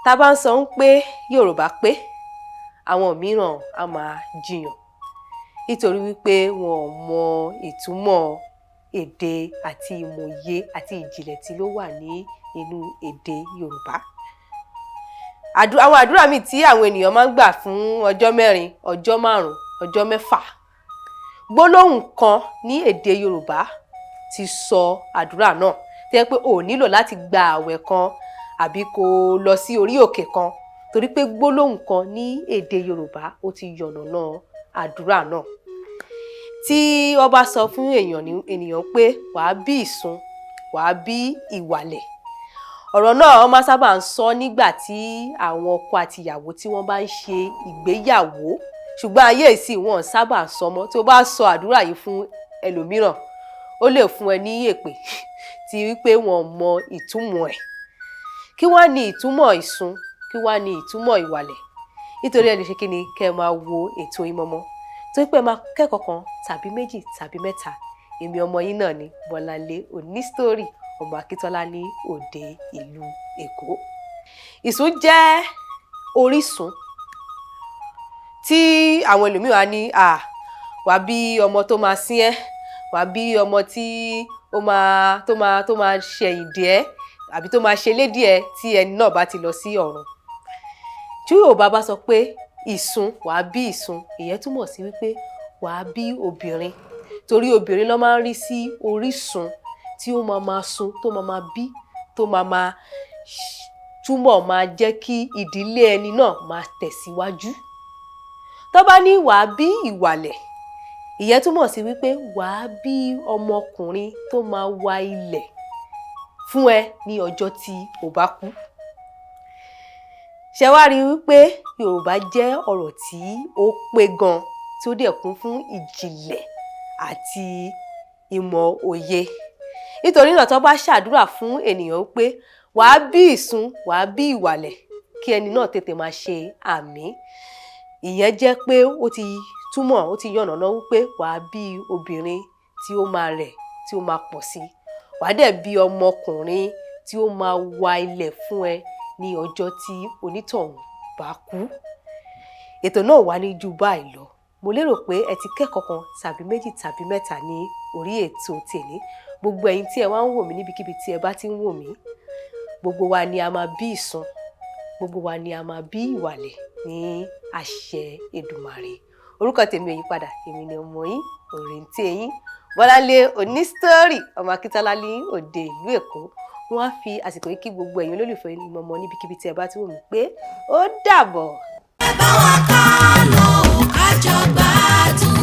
tá bá ń sọ pé Yorùbá pé àwọn mìíràn á máa jiyàn nítorí wípé wọn ò mọ ìtumọ̀ èdè àti ìmọ̀ye àti ìjìnlẹ̀ tí ló wà ní inú èdè Yorùbá. Àwọn àdúrà míì tí àwọn ènìyàn máa ń gbà fún ọjọ́ 4, ọjọ́ 5, ọjọ́ 6. Gbólóhùn kan ní èdè Yorùbá ti sọ àdúrà náà tí jẹ́ pé o nílò láti gba àwẹ̀ kan àbí kó lọ sí orí òkè kan torí pé gbólóhùn kan ní èdè Yorùbá ó ti yànnàná àdúrà náà. Tí wọ́n bá sọ fún ènìyàn pé wàá bí Ìsun, wàá bí Ìwàlẹ̀. Ọ̀rọ̀ náà wọ́n máa sábà ń sọ nígbà tí àwọn ọkọ àti ìyàwó tí wọ́n bá ń ṣe ìgbéyàwó. Ṣùgbọ́n ayé ìsìn wọn sábà sọ mọ́. Tí o bá sọ àdúrà yìí fún ẹlòmíràn, ó lè fún ẹ ní èpè tí wípé wọn mọ ìtumọ̀ ẹ̀. Kí wá ní ìtumọ̀ Ìsun? Kí wá ní ìtumọ̀ Ìwàlẹ̀? Nítorí ẹni ṣe kí ni kẹ́ ẹ máa wo ètò Ìmọ̀mọ́. Torí pé ẹ máa kẹ́kọ̀ọ́ kan tàbí méjì tàbí mẹ́ta. Èmi ọmọ yín náà ni Bọ́láńlé Onísítórì, ọmọ Akíntọ́lá ní òde ìlú Èkó. Ìsun jẹ́ orísun tí àwọn ẹlòmíràn ní wàá bí ọmọ tó máa sín ẹ́, wàá bí ọmọ tí tó máa ṣẹ̀yìn dí ẹ́ àbí tó máa ṣe lédìí ẹ tí ẹni náà bá ti lọ sí ọ̀run. Tí Yorùbá bá sọ pé Ìsun, wàá bí Ìsun, ìyẹn túmọ̀ sí wípé wàá bí obìnrin. Torí obìnrin ló máa ń rí sí orísun tí ó máa sun, tó máa bí, tó máa túmọ̀ máa jẹ́ kí ìdílé ẹni náà máa tẹ̀síwájú. Tó bá ní wàá bí Ìwàlẹ̀, ìyẹn túmọ̀ sí wípé wàá bí ọmọkùnrin tó máa wa ilẹ̀ fún ẹ ní ọjọ́ tí o bá kú. Ṣé wá rí wípé Yorùbá jẹ́ ọ̀rọ̀ tí ó pé gan, tí ó dẹ̀ kún fún ìjìnlẹ̀ àti ìmọ̀ òye. Nítorí náà tó bá ṣàdúrà fún ènìyàn pé wàá bí Ìsun, wàá bí Ìwàlẹ̀, kí ẹni náà tètè máa ṣe àmín. Ìyẹn jẹ́ pé ó ti túmọ̀, ó ti yànnàná wípé wàá bí obìnrin tí ó máa rẹ̀, tí ó máa pọ̀ sí. Wàá dẹ̀ bí ọmọkùnrin tí ó máa wa ilẹ̀ fún ẹ ní ọjọ́ tí onítọ̀hún bá kú. Ètò náà wà ní ju báyìí lọ. Mo lérò pé ẹ ti kẹ́kọ̀ọ́ kan tàbí méjì tàbí mẹ́ta ní orí ètò tèmi. Gbogbo ẹ̀yin tí ẹ wá ń wò mí níbikíbi tí ẹ bá ti ń wò mí, gbogbo wa ni a máa bí Ìsun, gbogbo wa ni a máa bí Ìwàlẹ̀ ní àṣẹ Èdùmàrè. Orúkọ tèmi ò yí padà, èmi ni ọmọ yín, òrèǹtẹ̀ yín, Bọ́láńlé Onísítórì, ọmọ Akíntọ́lá ní òde ìlú Èkó. Wọ́n á fi àsìkò yìí kí gbogbo ẹ̀yin olólùfẹ́ Ìmọ̀mọ́ níbikíbi tí ẹ bá ti wò mí pé ó dàbọ̀. Ẹ bá wa ká lọ, ká jọ gbádùn.